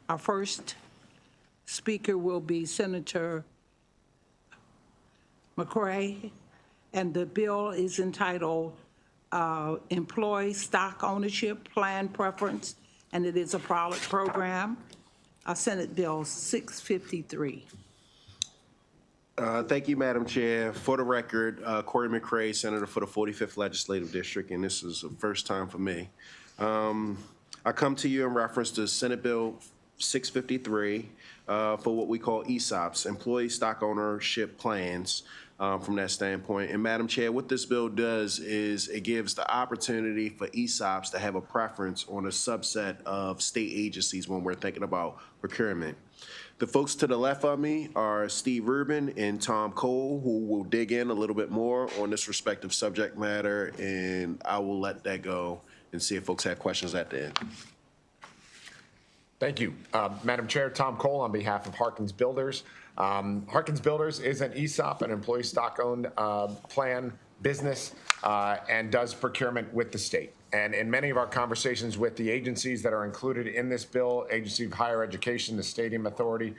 Our first speaker will be Senator McCray, and the bill is entitled Employee Stock Ownership Plan Preference, and it is a pilot program. Senate Bill 653. Thank you, Madam Chair. For the record, Corey McCray, Senator for the 45th Legislative District, and this is the first time for me. I come to you in reference to Senate Bill 653 for what we call ESOPs, Employee Stock Ownership Plans, from that standpoint. And Madam Chair, what this bill does is it gives the opportunity for ESOPs to have a preference on a subset of state agencies when we're thinking about procurement. The folks to the left of me are Steve Rubin and Tom Cole, who will dig in a little bit more on this respective subject matter, and I will let that go and see if folks have questions at the end. Thank you. Madam Chair, Tom Cole on behalf of Harkins Builders. Harkins Builders is an ESOP, an employee stock-owned plan business, and does procurement with the state. And in many of our conversations with the agencies that are included in this bill, Agency of Higher Education, the Stadium Authority,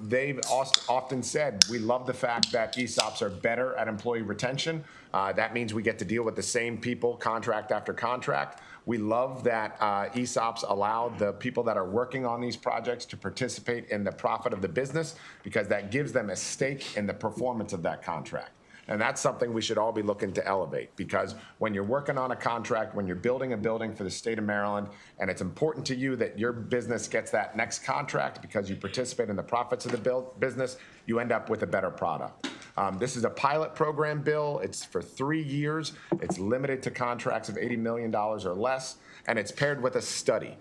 they've often said, we love the fact that ESOPs are better at employee retention. That means we get to deal with the same people contract after contract. We love that ESOPs allow the people that are working on these projects to participate in the profit of the business because that gives them a stake in the performance of that contract. And that's something we should all be looking to elevate, because when you're working on a contract, when you're building a building for the state of Maryland, and it's important to you that your business gets that next contract because you participate in the profits of the business, you end up with a better product. This is a pilot program bill. It's for 3 years. It's limited to contracts of $80 million or less, and it's paired with a study.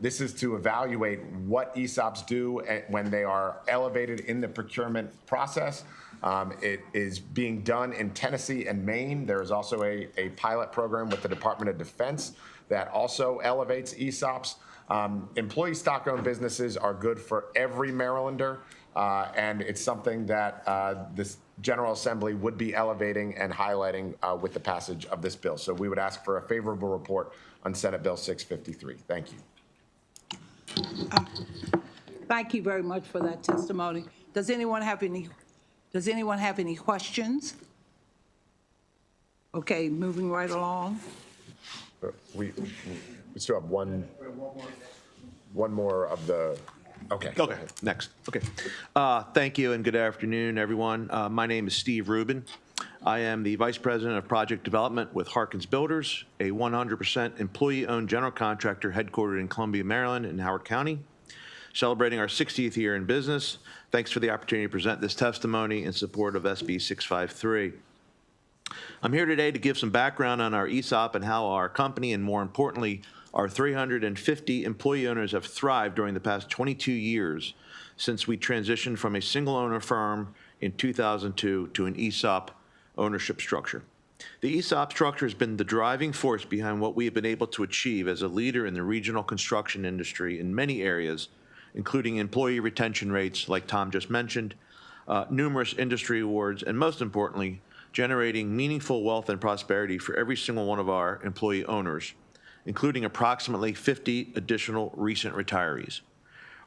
This is to evaluate what ESOPs do when they are elevated in the procurement process. It is being done in Tennessee and Maine. There is also a pilot program with the Department of Defense that also elevates ESOPs. Employee stock-owned businesses are good for every Marylander, and it's something that this General Assembly would be elevating and highlighting with the passage of this bill. So we would ask for a favorable report on Senate Bill 653. Thank you. Thank you very much for that testimony. Does anyone have any questions? Okay, moving right along. We still have one more of the. Okay. Okay, next. Okay. Thank you and good afternoon, everyone. My name is Steve Rubin. I am the Vice President of Project Development with Harkins Builders, a 100% employee-owned general contractor headquartered in Columbia, Maryland, in Howard County. Celebrating our 60th year in business, thanks for the opportunity to present this testimony in support of SB 653. I'm here today to give some background on our ESOP and how our company, and more importantly, our 350 employee owners have thrived during the past 22 years since we transitioned from a single owner firm in 2002 to an ESOP ownership structure. The ESOP structure has been the driving force behind what we have been able to achieve as a leader in the regional construction industry in many areas, including employee retention rates, like Tom just mentioned, numerous industry awards, and most importantly, generating meaningful wealth and prosperity for every single one of our employee owners, including approximately 50 additional recent retirees.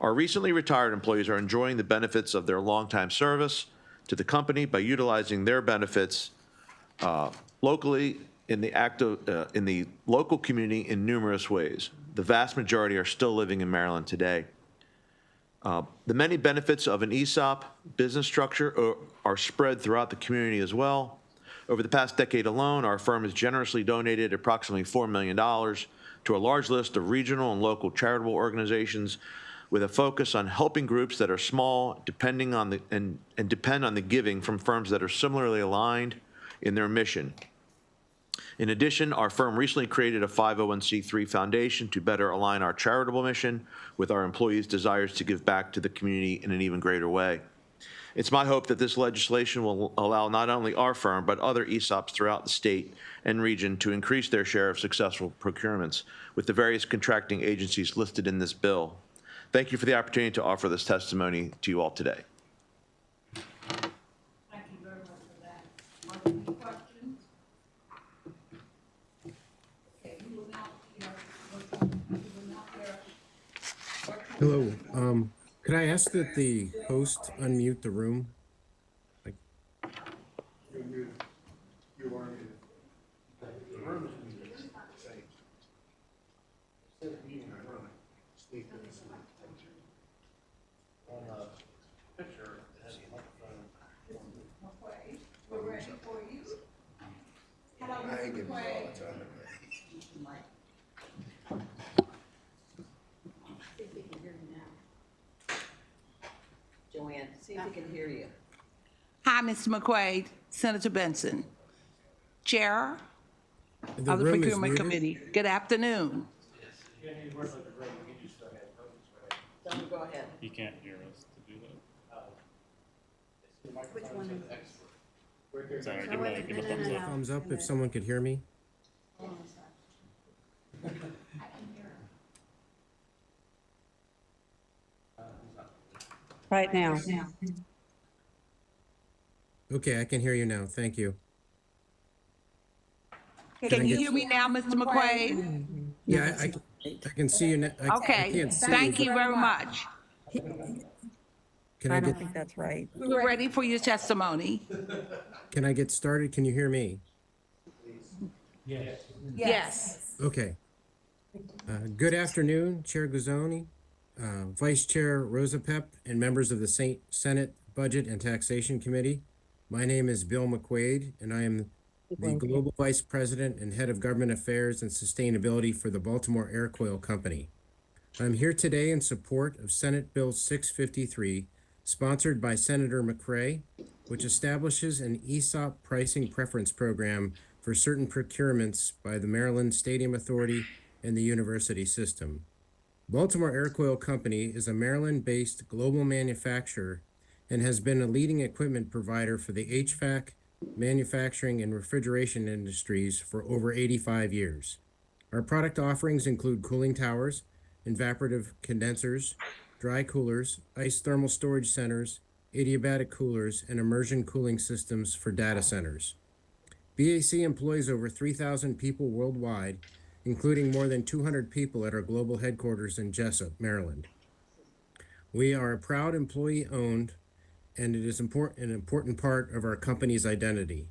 Our recently retired employees are enjoying the benefits of their longtime service to the company by utilizing their benefits locally in the local community in numerous ways. The vast majority are still living in Maryland today. The many benefits of an ESOP business structure are spread throughout the community as well. Over the past decade alone, our firm has generously donated approximately $4 million to a large list of regional and local charitable organizations with a focus on helping groups that are small, depend on the giving from firms that are similarly aligned in their mission. In addition, our firm recently created a 501c3 foundation to better align our charitable mission with our employees' desires to give back to the community in an even greater way. It's my hope that this legislation will allow not only our firm, but other ESOPs throughout the state and region to increase their share of successful procurements with the various contracting agencies listed in this bill. Thank you for the opportunity to offer this testimony to you all today. Thank you very much for that. Are there any questions? Okay, you will now hear Hello. Could I ask that the host unmute the room? Like, See if he can hear you now. Joanne, see if he can hear you. Hi, Mr. McQuaid, Senator Benson, Chair the of the room is Procurement muted. Committee. Good afternoon. Tell him to go ahead. He can't hear us to do that. Which one? Sorry, give him a thumbs up. Thumbs up if someone could hear me. Right now. Okay, I can hear you now. Thank you. Can you hear me now, Mr. McQuaid? Yeah, I can see you. I Okay, can't see thank you very much. Can I I don't get, think that's right. We're ready for your testimony. can I get started? Can you hear me? Yes. Okay. Good afternoon, Chair Guzzoni, Vice Chair Rosapep, and members of the Senate Budget and Taxation Committee. My name is Bill McQuaid, and I am the Global Vice President and Head of Government Affairs and Sustainability for the Baltimore Aircoil Company. I'm here today in support of Senate Bill 653, sponsored by Senator McCray, which establishes an ESOP pricing preference program for certain procurements by the Maryland Stadium Authority and the university system. Baltimore Aircoil Company is a Maryland-based global manufacturer and has been a leading equipment provider for the HVAC, manufacturing, and refrigeration industries for over 85 years. Our product offerings include cooling towers, evaporative condensers, dry coolers, ice thermal storage centers, adiabatic coolers, and immersion cooling systems for data centers. BAC employs over 3,000 people worldwide, including more than 200 people at our global headquarters in Jessup, Maryland. We are a proud employee-owned, and it is an important part of our company's identity.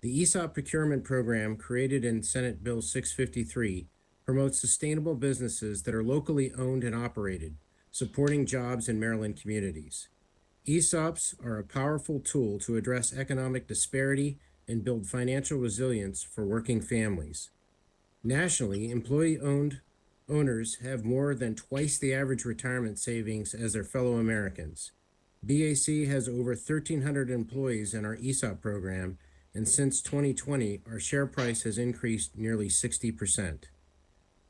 The ESOP procurement program, created in Senate Bill 653, promotes sustainable businesses that are locally owned and operated, supporting jobs in Maryland communities. ESOPs are a powerful tool to address economic disparity and build financial resilience for working families. Nationally, employee-owned owners have more than twice the average retirement savings as their fellow Americans. BAC has over 1,300 employees in our ESOP program, and since 2020, our share price has increased nearly 60%.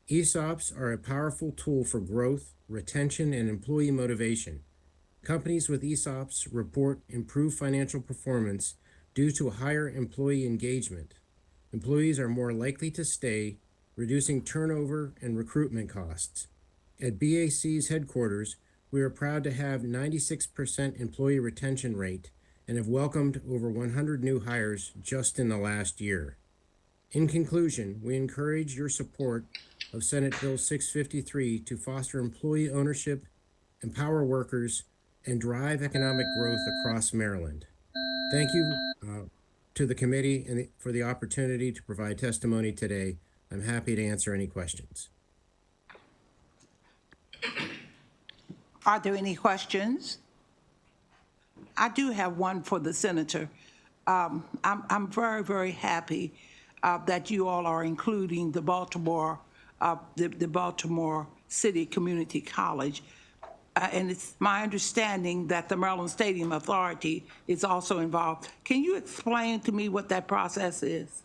ESOPs are a powerful tool for growth, retention, and employee motivation. Companies with ESOPs report improved financial performance due to higher employee engagement. Employees are more likely to stay, reducing turnover and recruitment costs. At BAC's headquarters, we are proud to have 96% employee retention rate and have welcomed over 100 new hires just in the last year. In conclusion, we encourage your support of Senate Bill 653 to foster employee ownership, empower workers, and drive economic growth across Maryland. Thank you to the committee and for the opportunity to provide testimony today. I'm happy to answer any questions. Are there any questions? I do have one for the senator. I'm very, very happy that you all are including the Baltimore City Community College. And it's my understanding that the Maryland Stadium Authority is also involved. Can you explain to me what that process is?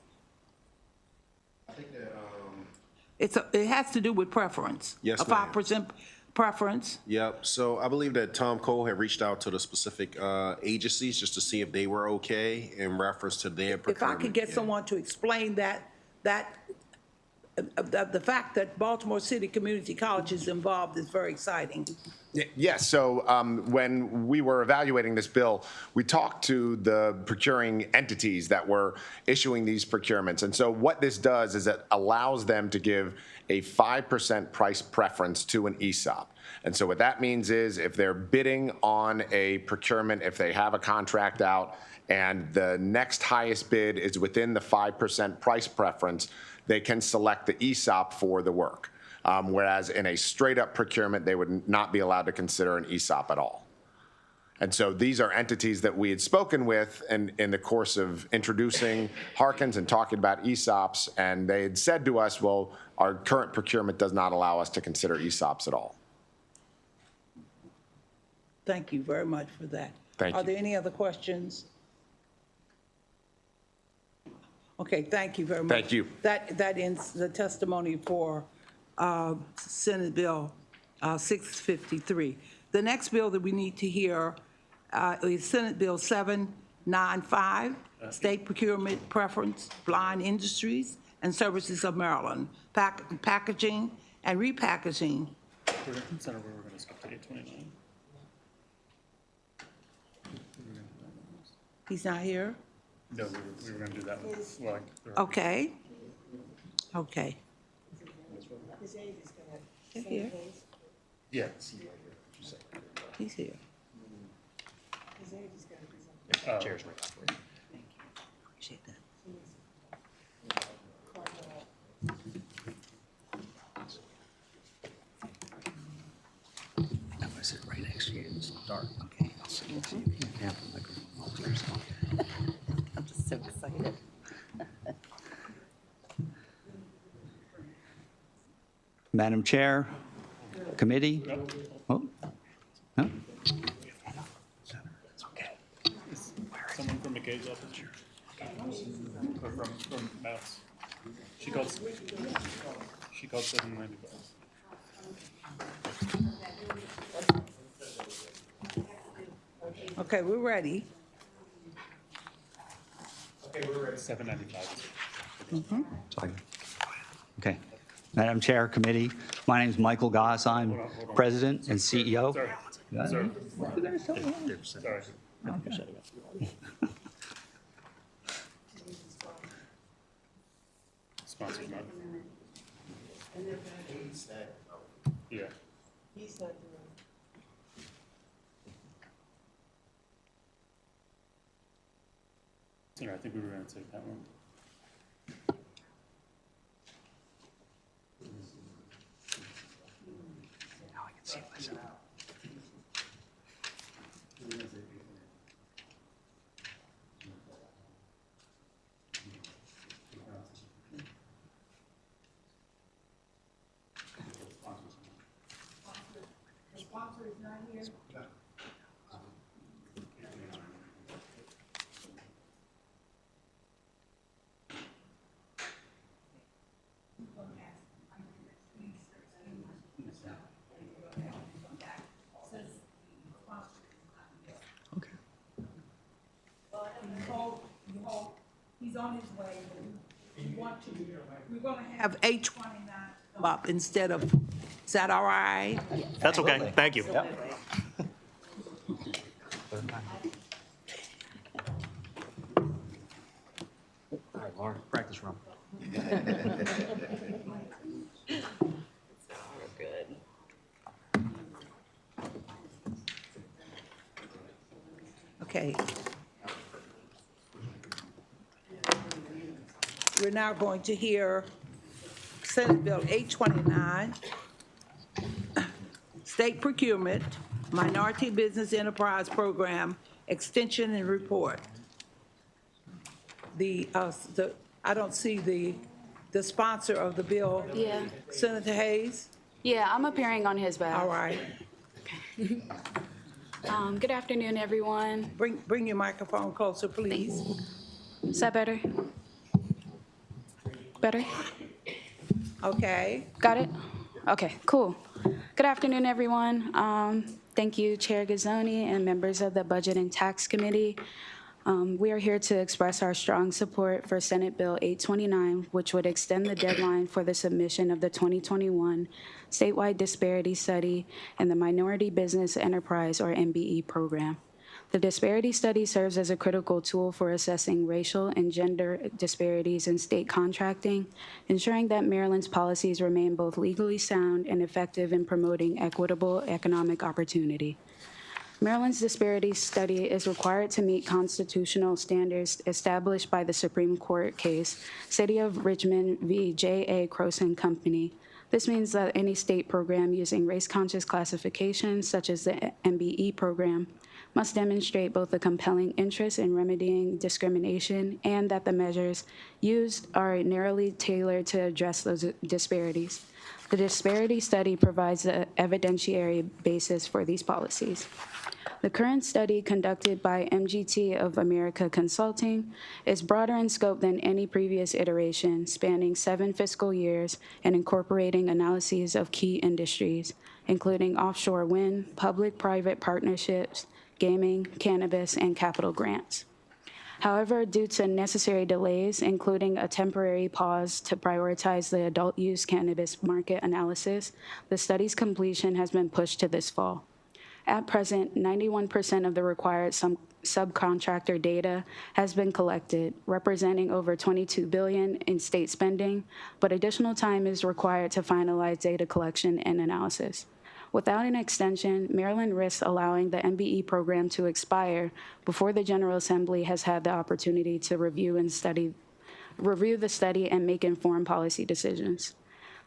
I think that, It has to do with preference. Yes, A ma'am. 5% preference. Yep, so I believe that Tom Cole had reached out to the specific agencies just to see if they were okay in reference to their If I procurement. could get Yeah. someone to explain that the fact that Baltimore City Community College is involved is very exciting. Yes, so when we were evaluating this bill, we talked to the procuring entities that were issuing these procurements. And so what this does is it allows them to give a 5% price preference to an ESOP. And so what that means is if they're bidding on a procurement, if they have a contract out, and the next highest bid is within the 5% price preference, they can select the ESOP for the work. Whereas in a straight-up procurement, they would not be allowed to consider an ESOP at all. And so these are entities that we had spoken with in the course of introducing Harkins and talking about ESOPs, and they had said to us, well, our current procurement does not allow us to consider ESOPs at all. Thank you very much for that. Thank Are you. there any other questions? Okay, thank you very much. Thank you. That ends the testimony for Senate Bill 653. The next bill that we need to hear is Senate Bill 795, State Procurement Preference, Blind Industries and Services of Maryland, Packaging and Repackaging. Senator, we're gonna skip to 829. He's not here? No, we were gonna do that one. Well, Okay. Okay. He's here. yeah. He's here. Chairs right Thank you. Appreciate that. I'm gonna sit right next to you. It's dark. Okay. I'll sit next to you. You can have the microphone all to yourself. I'm just so excited. Madam Chair, committee? Oh, no? It's okay. Someone from McKay's office? Or from Matt's? She called 795. Okay, we're ready. 795. Sorry. Okay. Madam Chair, committee, my name is Michael Goss. I'm President and CEO. Sorry. Sorry. Sponsor's not. Yeah. Senator, I think we were gonna take that one. Now I can see myself. He's on his way. We're going to have 829 come up instead of, is that all right? That's okay. Thank you. All right, Laura, practice room. Good. Okay. We're now going to hear Senate Bill 829, State Procurement, Minority Business Enterprise Program, Extension and Report. I don't see the sponsor of the bill. Yeah. Senator Hayes? Yeah, I'm appearing on his behalf. All right. Good afternoon, everyone. Bring your microphone closer, please. Is that better? Better? Okay. Got it? Okay, cool. Good afternoon, everyone. Thank you, Chair Gazzoni and members of the Budget and Tax Committee. We are here to express our strong support for Senate Bill 829, which would extend the deadline for the submission of the 2021 statewide disparity study in the Minority Business Enterprise, or MBE, program. The disparity study serves as a critical tool for assessing racial and gender disparities in state contracting, ensuring that Maryland's policies remain both legally sound and effective in promoting equitable economic opportunity. Maryland's disparity study is required to meet constitutional standards established by the Supreme Court case, City of Richmond v. J.A. Croson Company. This means that any state program using race-conscious classification, such as the MBE program, must demonstrate both a compelling interest in remedying discrimination and that the measures used are narrowly tailored to address those disparities. The disparity study provides the evidentiary basis for these policies. The current study, conducted by MGT of America Consulting, is broader in scope than any previous iteration, spanning 7 fiscal years and incorporating analyses of key industries, including offshore wind, public-private partnerships, gaming, cannabis, and capital grants. However, due to necessary delays, including a temporary pause to prioritize the adult use cannabis market analysis, the study's completion has been pushed to this fall. At present, 91% of the required subcontractor data has been collected, representing over $22 billion in state spending, but additional time is required to finalize data collection and analysis. Without an extension, Maryland risks allowing the MBE program to expire before the General Assembly has had the opportunity to review the study and make informed policy decisions.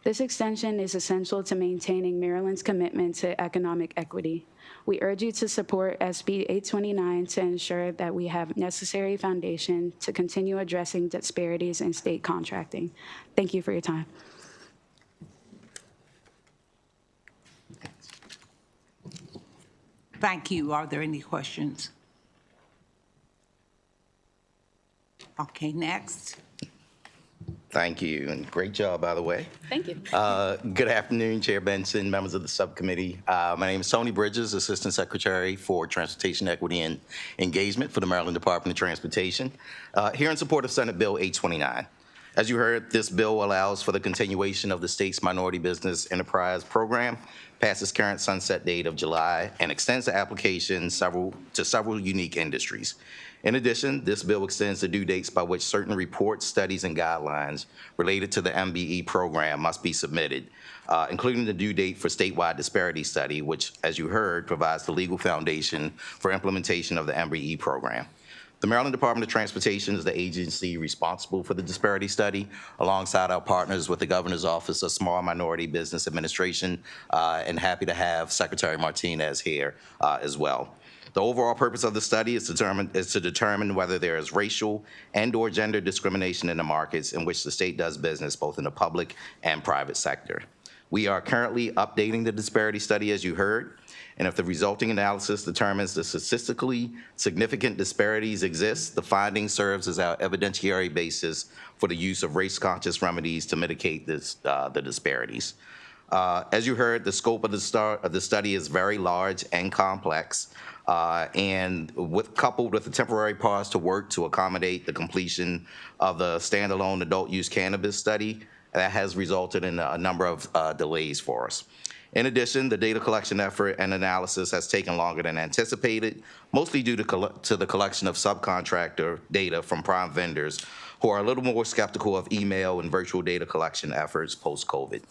This extension is essential to maintaining Maryland's commitment to economic equity. We urge you to support SB 829 to ensure that we have necessary foundation to continue addressing disparities in state contracting. Thank you for your time. Thank you. Are there any questions? Okay, next. Thank you, and great job, by the way. Thank you. Good afternoon, Chair Benson, members of the subcommittee. My name is Tony Bridges, Assistant Secretary for Transportation Equity and Engagement for the Maryland Department of Transportation, here in support of Senate Bill 829. As you heard, this bill allows for the continuation of the state's Minority Business Enterprise Program past its current sunset date of July and extends the application to several unique industries. In addition, this bill extends the due dates by which certain reports, studies, and guidelines related to the MBE program must be submitted, including the due date for statewide disparity study, which, as you heard, provides the legal foundation for implementation of the MBE program. The Maryland Department of Transportation is the agency responsible for the disparity study, alongside our partners with the Governor's Office of Small Minority Business Administration, and happy to have Secretary Martinez here as well. The overall purpose of the study is to determine whether there is racial and/or gender discrimination in the markets in which the state does business, both in the public and private sector. We are currently updating the disparity study, as you heard, and if the resulting analysis determines that statistically significant disparities exist, the finding serves as our evidentiary basis for the use of race-conscious remedies to mitigate the disparities. As you heard, the scope of the study is very large and complex, and coupled with a temporary pause to work to accommodate the completion of the standalone adult use cannabis study, that has resulted in a number of delays for us. In addition, the data collection effort and analysis has taken longer than anticipated, mostly due to the collection of subcontractor data from prime vendors who are a little more skeptical of email and virtual data collection efforts post-COVID.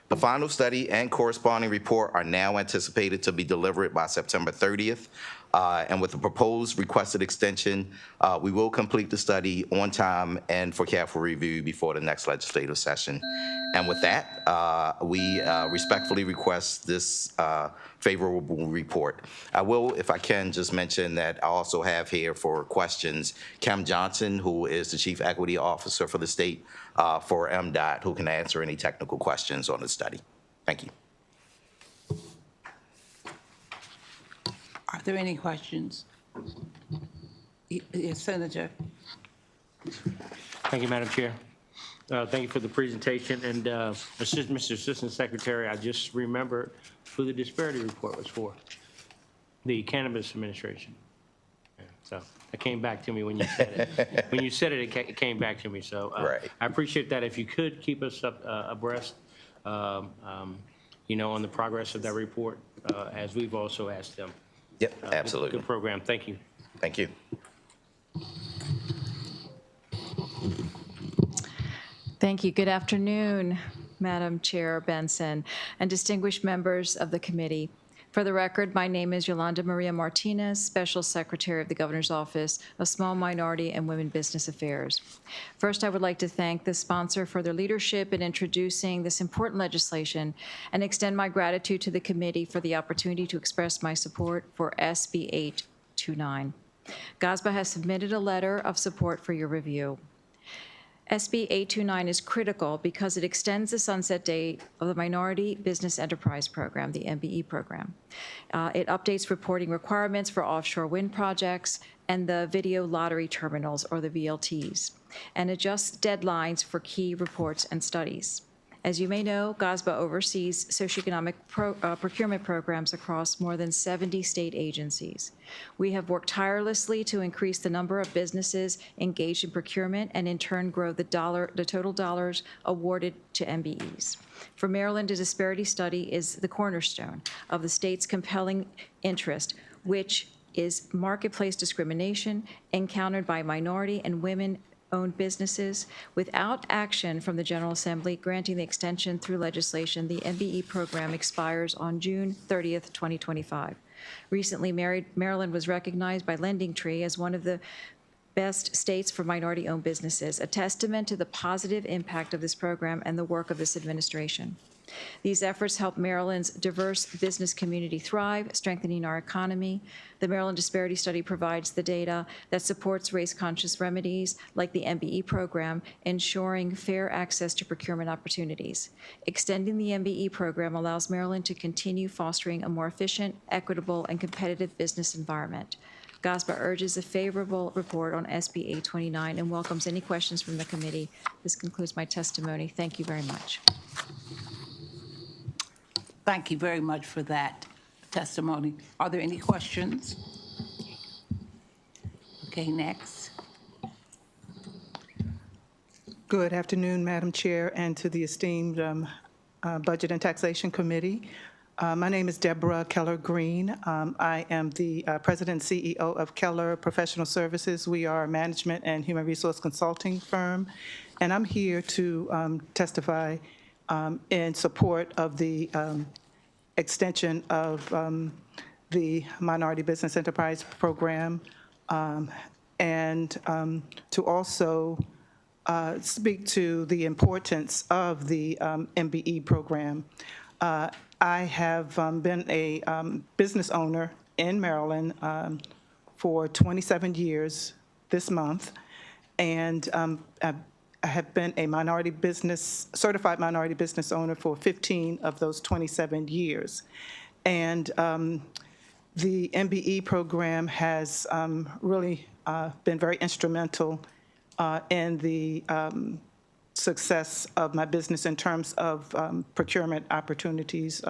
The final study and corresponding report are now anticipated to be delivered by September 30th. And with the proposed requested extension, we will complete the study on time and for careful review before the next legislative session. And with that, we respectfully request this favorable report. I will, if I can, just mention that I also have here for questions Kim Johnson, who is the Chief Equity Officer for the state for MDOT, who can answer any technical questions on the study. Thank you. Are there any questions? Yes, Senator. Thank you, Madam Chair. Thank you for the presentation. And Mr. Assistant Secretary, I just remembered who the disparity report was for. The Cannabis Administration. So it came back to me when you said it. When you said it, it came back to me. So Right. I appreciate that. If you could keep us abreast, you know, on the progress of that report, as we've also asked them. Yep, absolutely. Good program. Thank you. Thank you. Thank you. Good afternoon, Madam Chair Benson and distinguished members of the committee. For the record, my name is Yolanda Maria Martinez, Special Secretary of the Governor's Office of Small Minority and Women Business Affairs. First, I would like to thank the sponsor for their leadership in introducing this important legislation and extend my gratitude to the committee for the opportunity to express my support for SB 829. GOSBA has submitted a letter of support for your review. SB 829 is critical because it extends the sunset date of the Minority Business Enterprise Program, the MBE program. It updates reporting requirements for offshore wind projects and the video lottery terminals, or the VLTs, and adjusts deadlines for key reports and studies. As you may know, GOSBA oversees socioeconomic procurement programs across more than 70 state agencies. We have worked tirelessly to increase the number of businesses engaged in procurement and in turn grow the total dollars awarded to MBEs. For Maryland, a disparity study is the cornerstone of the state's compelling interest, which is marketplace discrimination encountered by minority and women-owned businesses. Without action from the General Assembly granting the extension through legislation, the MBE program expires on June 30th, 2025. Recently, Maryland was recognized by LendingTree as one of the best states for minority-owned businesses, a testament to the positive impact of this program and the work of this administration. These efforts help Maryland's diverse business community thrive, strengthening our economy. The Maryland Disparity Study provides the data that supports race-conscious remedies like the MBE program, ensuring fair access to procurement opportunities. Extending the MBE program allows Maryland to continue fostering a more efficient, equitable, and competitive business environment. GOSBA urges a favorable report on SB 829 and welcomes any questions from the committee. This concludes my testimony. Thank you very much. Thank you very much for that testimony. Are there any questions? Okay, next. Good afternoon, Madam Chair, and to the esteemed Budget and Taxation Committee. My name is Deborah Keller Green. I am the President and CEO of Keller Professional Services. We are a management and human resource consulting firm, and I'm here to testify in support of the extension of the Minority Business Enterprise Program, and to also speak to the importance of the MBE program. I have been a business owner in Maryland for 27 years this month, and I have been a certified minority business owner for 15 of those 27 years. And the MBE program has really been very instrumental in the success of my business in terms of procurement opportunities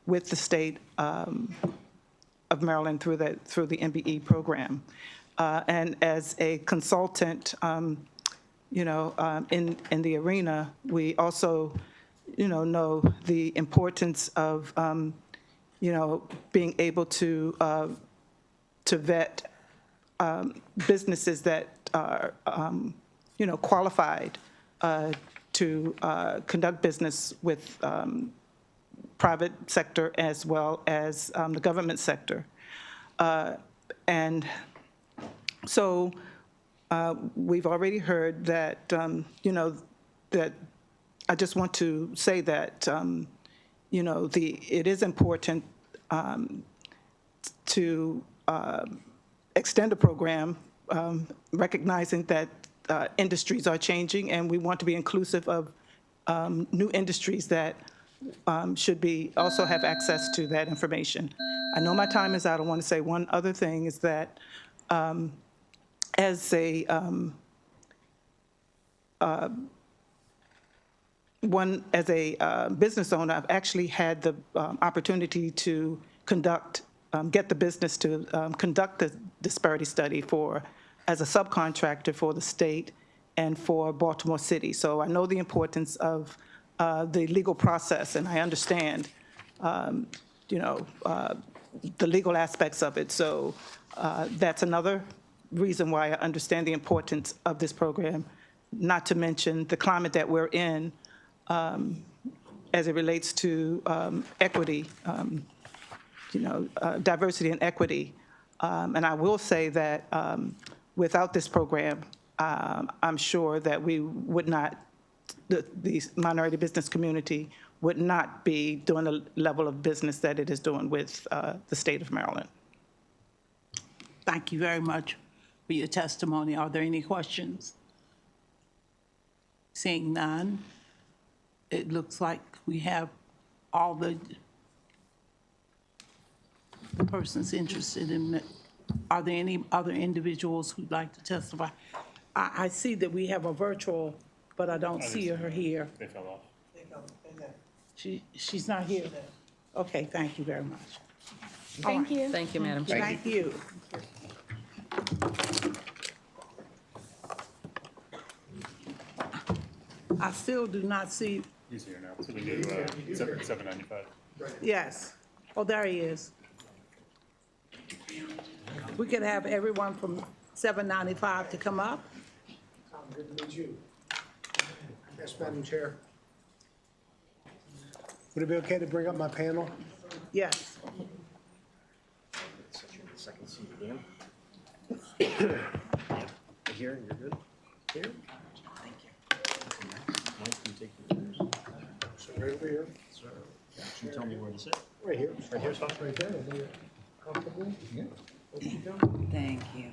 with the state of Maryland through the MBE program. And as a consultant, in the arena, we also, know the importance of, being able to vet businesses that are, qualified to conduct business with private sector as well as the government sector. And so we've already heard that, that I just want to say that, it is important to extend a program, recognizing that industries are changing, and we want to be inclusive of new industries that should also have access to that information. I know my time is out. I want to say one other thing is that as a business owner, I've actually had the opportunity to conduct get the business to conduct the disparity study as a subcontractor for the state and for Baltimore City. So I know the importance of the legal process, and I understand, the legal aspects of it. So that's another reason why I understand the importance of this program, not to mention the climate that we're in as it relates to equity, diversity and equity. And I will say that without this program, I'm sure that we would not, the minority business community would not be doing the level of business that it is doing with the state of Maryland. Thank you very much for your testimony. Are there any questions? Seeing none, it looks like we have all the persons interested in it. Are there any other individuals who'd like to testify? I see that we have a virtual, but I don't see her here. They fell off. She's not here. Okay, thank you very much. Thank you. Thank you, Madam Chair. Thank you. I still do not see, He's here now, so we do 795. yes. Oh, there he is. We could have everyone from 795 to come up. Good to meet you. Yes, Madam Chair. Would it be okay to bring up my panel? Yes. Second seat again. Here, you're good. Here. Thank you. Mike, can you take the chairs? So right over here. Sir. Can you tell me where to sit? Right here. Right here, stop right there. Are you comfortable? Yeah. Thank you.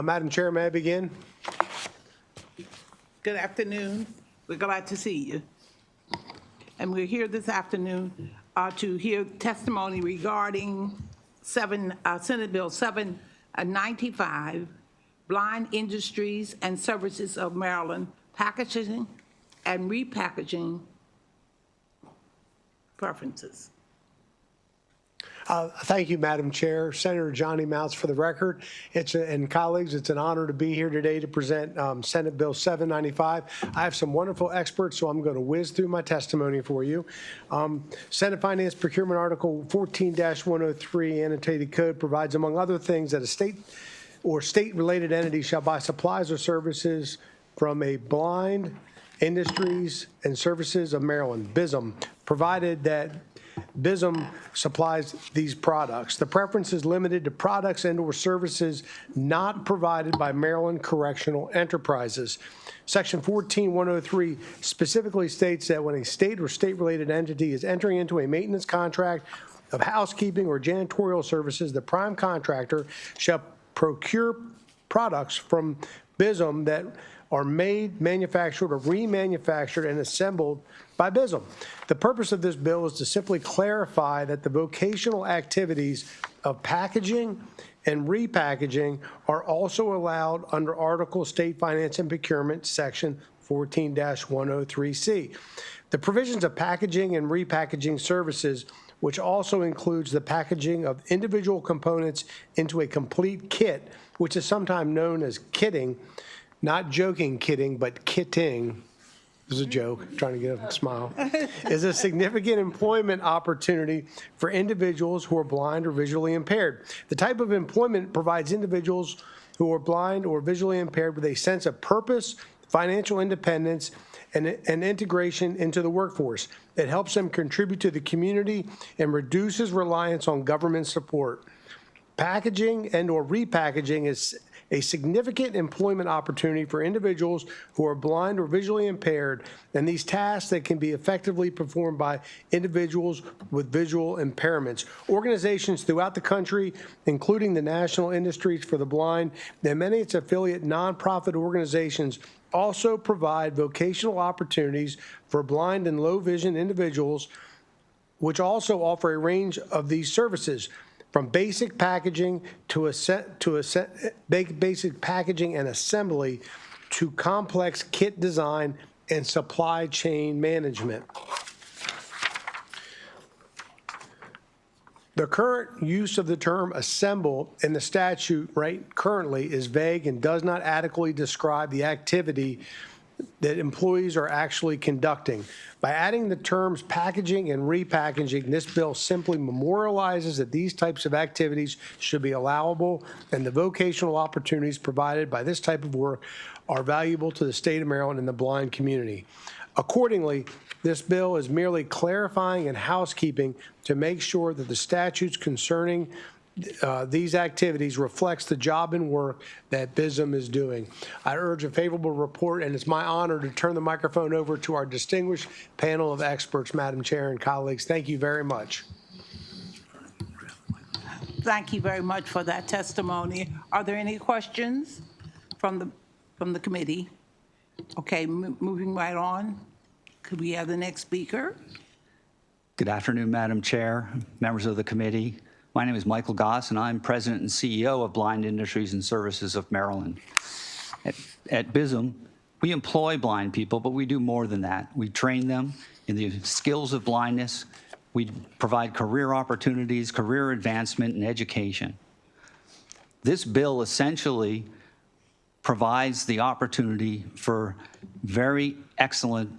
Madam Chair, may I begin? Good afternoon. We're glad to see you. And we're here this afternoon to hear testimony regarding Senate Bill 795, Blind Industries and Services of Maryland, Packaging and Repackaging Preferences. Thank you, Madam Chair. Senator Johnny Mounts for the record. And colleagues, it's an honor to be here today to present Senate Bill 795. I have some wonderful experts, so I'm going to whiz through my testimony for you. Senate Finance Procurement Article 14-103 Annotated Code provides, among other things, that a state or state-related entity shall buy supplies or services from a Blind Industries and Services of Maryland, BISM, provided that BISM supplies these products. The preference is limited to products and/or services not provided by Maryland Correctional Enterprises. Section 14-103 specifically states that when a state or state-related entity is entering into a maintenance contract of housekeeping or janitorial services, the prime contractor shall procure products from BISM that are made, manufactured, or remanufactured and assembled by BISM. The purpose of this bill is to simply clarify that the vocational activities of packaging and repackaging are also allowed under Article State Finance and Procurement, Section 14-103C. The provisions of packaging and repackaging services, which also includes the packaging of individual components into a complete kit, which is sometimes known as kitting, not joking kidding, but kitting, this is a joke, trying to get them to smile, is a significant employment opportunity for individuals who are blind or visually impaired. The type of employment provides individuals who are blind or visually impaired with a sense of purpose, financial independence, and integration into the workforce. It helps them contribute to the community and reduces reliance on government support. Packaging and/or repackaging is a significant employment opportunity for individuals who are blind or visually impaired, and these tasks that can be effectively performed by individuals with visual impairments. Organizations throughout the country, including the National Industries for the Blind and many of its affiliate nonprofit organizations, also provide vocational opportunities for blind and low vision individuals, which also offer a range of these services, from basic packaging basic packaging and assembly to complex kit design and supply chain management. The current use of the term assemble in the statute currently is vague and does not adequately describe the activity that employees are actually conducting. By adding the terms packaging and repackaging, this bill simply memorializes that these types of activities should be allowable, and the vocational opportunities provided by this type of work are valuable to the state of Maryland and the blind community. Accordingly, this bill is merely clarifying and housekeeping to make sure that the statutes concerning these activities reflects the job and work that BISM is doing. I urge a favorable report, and it's my honor to turn the microphone over to our distinguished panel of experts, Madam Chair and colleagues. Thank you very much. Thank you very much for that testimony. Are there any questions from the committee? Okay, moving right on. Could we have the next speaker? Good afternoon, Madam Chair, members of the committee. My name is Michael Goss, and I'm President and CEO of Blind Industries and Services of Maryland. At BISM, we employ blind people, but we do more than that. We train them in the skills of blindness. We provide career opportunities, career advancement, and education. This bill essentially provides the opportunity for very excellent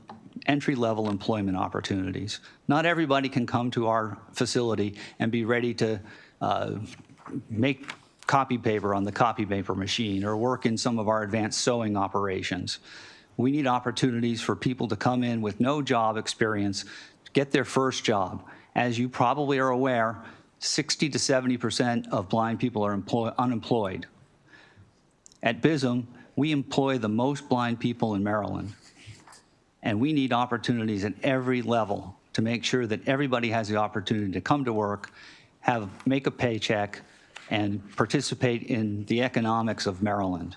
entry-level employment opportunities. Not everybody can come to our facility and be ready to make copy paper on the copy paper machine or work in some of our advanced sewing operations. We need opportunities for people to come in with no job experience, get their first job. As you probably are aware, 60 to 70% of blind people are unemployed. At BISM, we employ the most blind people in Maryland. And we need opportunities at every level to make sure that everybody has the opportunity to come to work, make a paycheck, and participate in the economics of Maryland.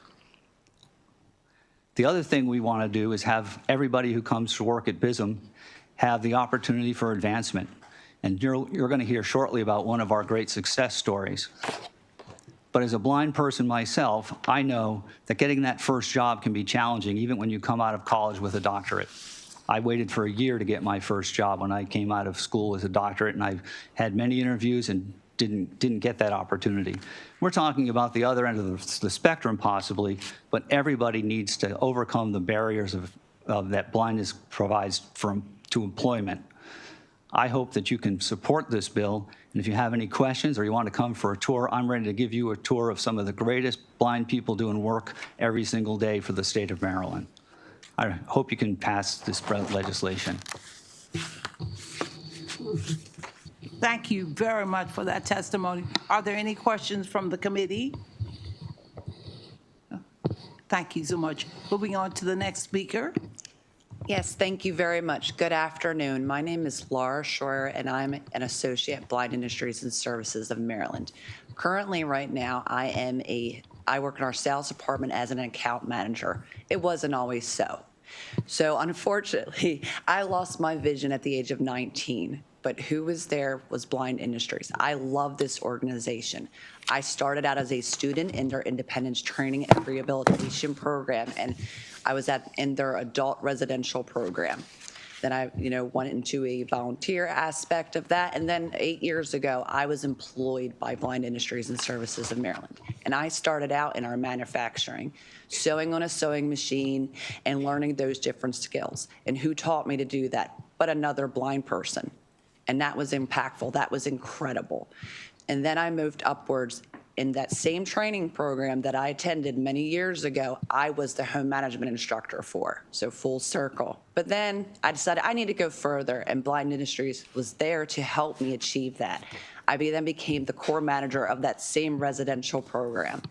The other thing we want to do is have everybody who comes to work at BISM have the opportunity for advancement. And you're going to hear shortly about one of our great success stories. But as a blind person myself, I know that getting that first job can be challenging even when you come out of college with a doctorate. I waited for a year to get my first job when I came out of school as a doctorate, and I've had many interviews and didn't get that opportunity. We're talking about the other end of the spectrum possibly, but everybody needs to overcome the barriers of that blindness provides to employment. I hope that you can support this bill, and if you have any questions or you want to come for a tour, I'm ready to give you a tour of some of the greatest blind people doing work every single day for the state of Maryland. I hope you can pass this legislation. Thank you very much for that testimony. Are there any questions from the committee? Thank you so much. Moving on to the next speaker. Yes, thank you very much. Good afternoon. My name is Laura Schroer, and I'm an associate at Blind Industries and Services of Maryland. Currently, right now, I work in our sales department as an account manager. It wasn't always so. So unfortunately, I lost my vision at the age of 19. But who was there was Blind Industries. I love this organization. I started out as a student in their independence training and rehabilitation program, and I was in their adult residential program. Then I, went into a volunteer aspect of that, and then 8 years ago, I was employed by Blind Industries and Services of Maryland, and I started out in our manufacturing, sewing on a sewing machine and learning those different skills. And who taught me to do that but another blind person? And that was impactful. That was incredible. And then I moved upwards. In that same training program that I attended many years ago, I was the home management instructor for, so full circle. But then I decided I need to go further, and Blind Industries was there to help me achieve that. I then became the core manager of that same residential program.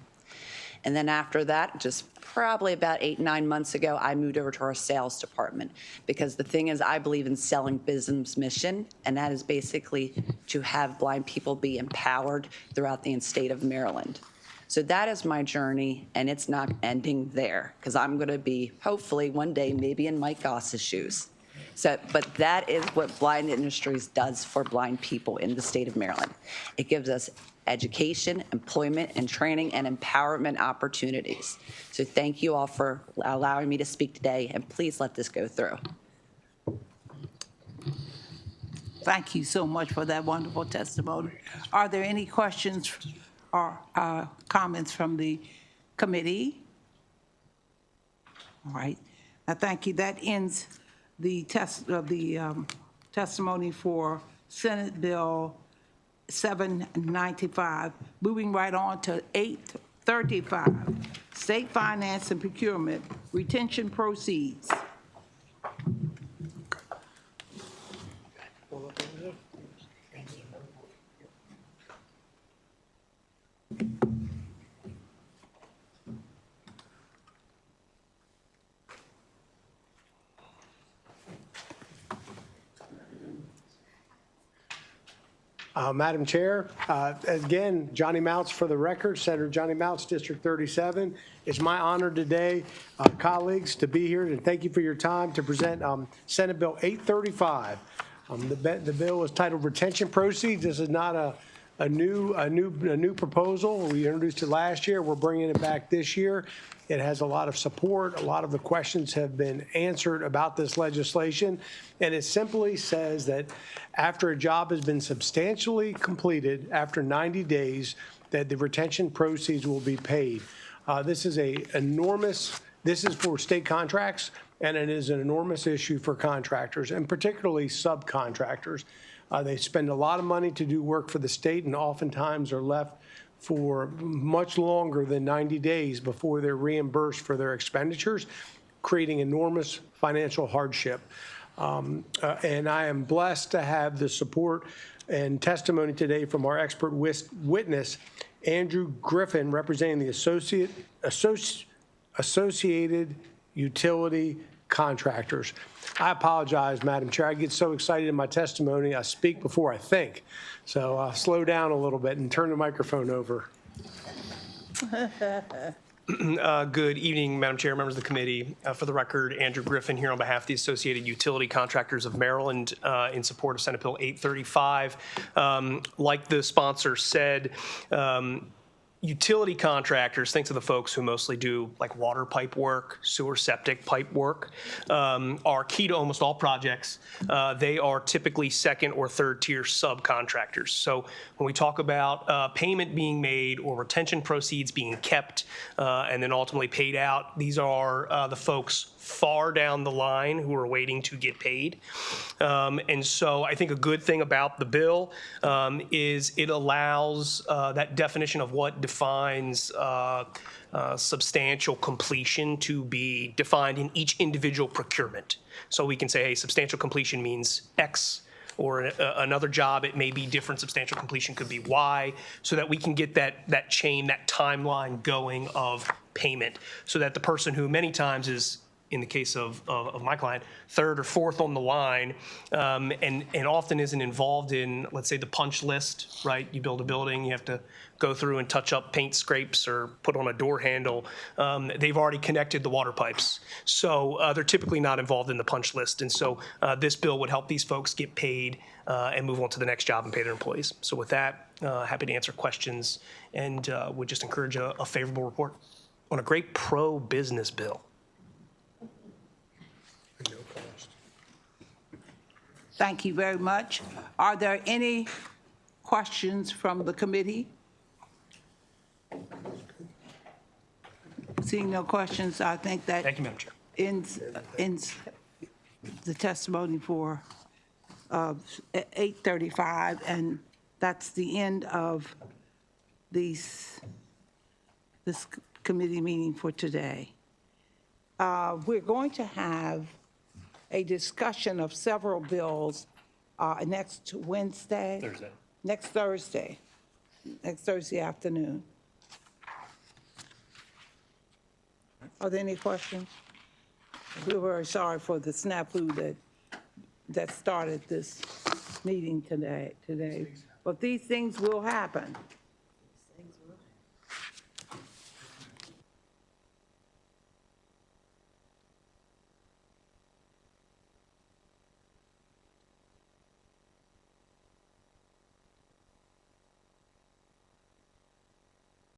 And then after that, just probably about 8, 9 months ago, I moved over to our sales department, because the thing is, I believe in selling BISM's mission, and that is basically to have blind people be empowered throughout the state of Maryland. So that is my journey, and it's not ending there, because I'm going to be, hopefully, one day, maybe in Mike Goss's shoes. But that is what Blind Industries does for blind people in the state of Maryland. It gives us education, employment, and training and empowerment opportunities. So thank you all for allowing me to speak today, and please let this go through. Thank you so much for that wonderful testimony. Are there any questions or comments from the committee? All right. Thank you. That ends the testimony for Senate Bill 795. Moving right on to 835, State Finance and Procurement, Retention Proceeds. Madam Chair, again, Johnny Mounts for the record, Senator Johnny Mounts, District 37. It's my honor today, colleagues, to be here, and thank you for your time to present Senate Bill 835. The bill is titled Retention Proceeds. This is not a new proposal. We introduced it last year. We're bringing it back this year. It has a lot of support. A lot of the questions have been answered about this legislation. And it simply says that after a job has been substantially completed, after 90 days, that the retention proceeds will be paid. This is this is for state contracts, and it is an enormous issue for contractors, and particularly subcontractors. They spend a lot of money to do work for the state and oftentimes are left for much longer than 90 days before they're reimbursed for their expenditures, creating enormous financial hardship. And I am blessed to have the support and testimony today from our expert witness, Andrew Griffin, representing the Associated Utility Contractors. I apologize, Madam Chair. I get so excited in my testimony, I speak before I think. So slow down a little bit and turn the microphone over. Good evening, Madam Chair, members of the committee. For the record, Andrew Griffin here on behalf of the Associated Utility Contractors of Maryland in support of Senate Bill 835. Like the sponsor said, utility contractors, think of the folks who mostly do like water pipe work, sewer septic pipe work, are key to almost all projects. They are typically second or third tier subcontractors. So when we talk about payment being made or retention proceeds being kept and then ultimately paid out, these are the folks far down the line who are waiting to get paid. And so I think a good thing about the bill is it allows that definition of what defines substantial completion to be defined in each individual procurement. So we can say, hey, substantial completion means X, or another job, it may be different. Substantial completion could be Y, so that we can get that chain, that timeline going of payment, so that the person who many times is, in the case of my client, third or fourth on the line, and often isn't involved in, let's say, the punch list, right? You build a building, you have to go through and touch up paint scrapes or put on a door handle. They've already connected the water pipes. So they're typically not involved in the punch list. And so this bill would help these folks get paid and move on to the next job and pay their employees. So with that, happy to answer questions and would just encourage a favorable report on a great pro-business bill. Thank you very much. Are there any questions from the committee? Seeing no questions, I think that Thank you, Madam Chair. ends the testimony for 835, and that's the end of this committee meeting for today. We're going to have a discussion of several bills next Wednesday. Thursday. Next Thursday afternoon. Are there any questions? We're very sorry for the snafu that started this meeting today. But these things will happen.